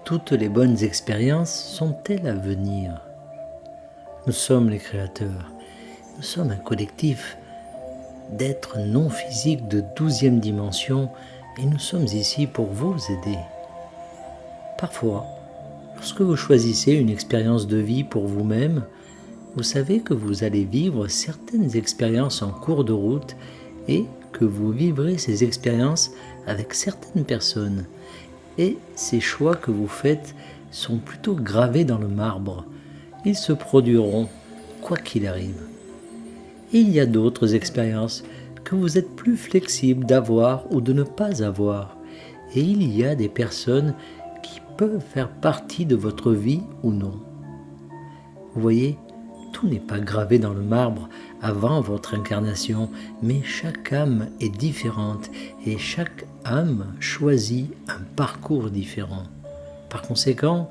Toutes les bonnes expériences sont-elles à venir? Nous sommes les créateurs. Nous sommes un collectif d'êtres non physiques de 12e dimension et nous sommes ici pour vous aider. Parfois, lorsque vous choisissez une expérience de vie pour vous-même, vous savez que vous allez vivre certaines expériences en cours de route et que vous vivrez ces expériences avec certaines personnes. Et ces choix que vous faites sont plutôt gravés dans le marbre. Ils se produiront quoi qu'il arrive. Et il y a d'autres expériences que vous êtes plus flexible d'avoir ou de ne pas avoir. Et il y a des personnes qui peuvent faire partie de votre vie ou non. Vous voyez, tout n'est pas gravé dans le marbre avant votre incarnation, mais chaque âme est différente et chaque âme choisit un parcours différent. Par conséquent,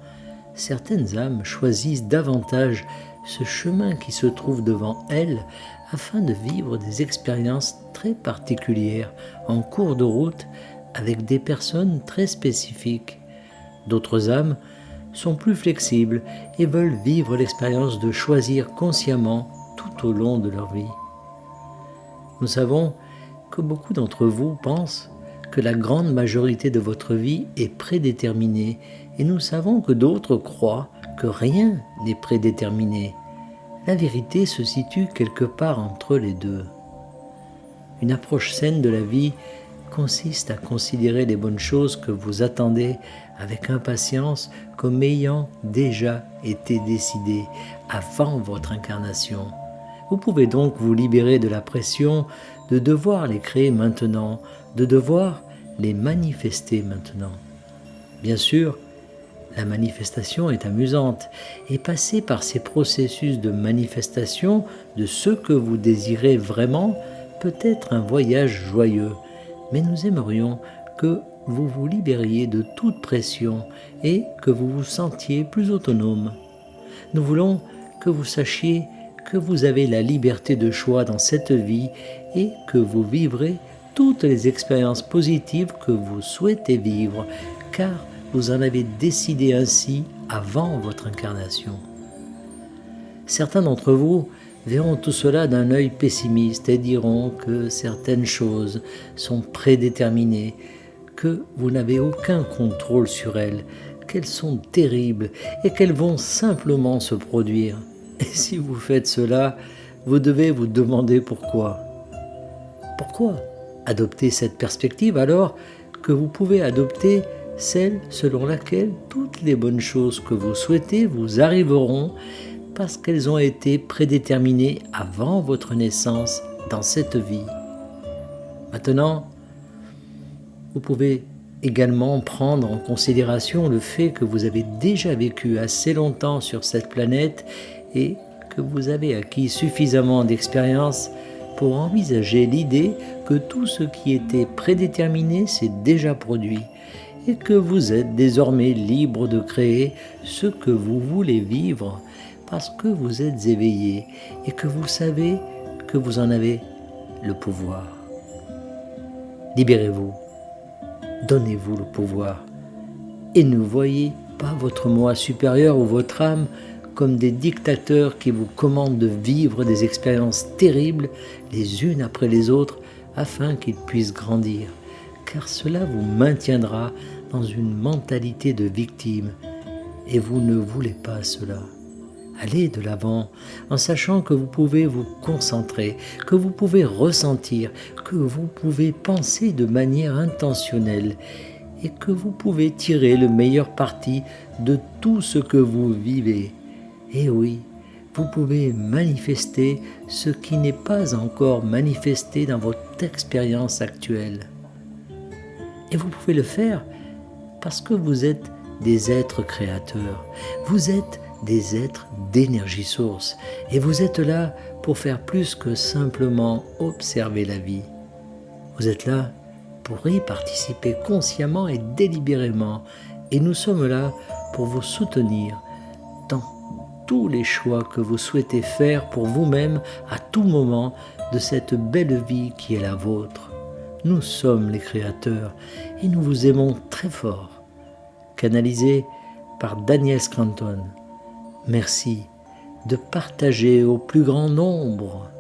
certaines âmes choisissent davantage ce chemin qui se trouve devant elles afin de vivre des expériences très particulières en cours de route avec des personnes très spécifiques. D'autres âmes sont plus flexibles et veulent vivre l'expérience de choisir consciemment tout au long de leur vie. Nous savons que beaucoup d'entre vous pensent que la grande majorité de votre vie est prédéterminée et nous savons que d'autres croient que rien n'est prédéterminé. La vérité se situe quelque part entre les deux. Une approche saine de la vie consiste à considérer les bonnes choses que vous attendez avec impatience comme ayant déjà été décidées avant votre incarnation. Vous pouvez donc vous libérer de la pression de devoir les créer maintenant, de devoir les manifester maintenant. Bien sûr, la manifestation est amusante et passer par ces processus de manifestation de ce que vous désirez vraiment peut être un voyage joyeux, mais nous aimerions que vous vous libériez de toute pression et que vous vous sentiez plus autonome. Nous voulons que vous sachiez que vous avez la liberté de choix dans cette vie et que vous vivrez toutes les expériences positives que vous souhaitez vivre, car vous en avez décidé ainsi avant votre incarnation. Certains d'entre vous verront tout cela d'un œil pessimiste et diront que certaines choses sont prédéterminées, que vous n'avez aucun contrôle sur elles, qu'elles sont terribles et qu'elles vont simplement se produire. Et si vous faites cela, vous devez vous demander pourquoi. Pourquoi adopter cette perspective alors que vous pouvez adopter celle selon laquelle toutes les bonnes choses que vous souhaitez vous arriveront parce qu'elles ont été prédéterminées avant votre naissance dans cette vie. Maintenant, vous pouvez également prendre en considération le fait que vous avez déjà vécu assez longtemps sur cette planète et que vous avez acquis suffisamment d'expérience pour envisager l'idée que tout ce qui était prédéterminé s'est déjà produit et que vous êtes désormais libre de créer ce que vous voulez vivre parce que vous êtes éveillé et que vous savez que vous en avez le pouvoir. Libérez-vous, donnez-vous le pouvoir et ne voyez pas votre moi supérieur ou votre âme comme des dictateurs qui vous commandent de vivre des expériences terribles les unes après les autres afin qu'ils puissent grandir, car cela vous maintiendra dans une mentalité de victime et vous ne voulez pas cela. Allez de l'avant en sachant que vous pouvez vous concentrer, que vous pouvez ressentir, que vous pouvez penser de manière intentionnelle et que vous pouvez tirer le meilleur parti de tout ce que vous vivez. Et oui, vous pouvez manifester ce qui n'est pas encore manifesté dans votre expérience actuelle. Et vous pouvez le faire parce que vous êtes des êtres créateurs. Vous êtes des êtres d'énergie source. Et vous êtes là pour faire plus que simplement observer la vie. Vous êtes là pour y participer consciemment et délibérément. Et nous sommes là pour vous soutenir dans tous les choix que vous souhaitez faire pour vous-même à tout moment de cette belle vie qui est la vôtre. Nous sommes les créateurs et nous vous aimons très fort. Canalisez par Daniel Scranton. Merci de partager au plus grand nombre.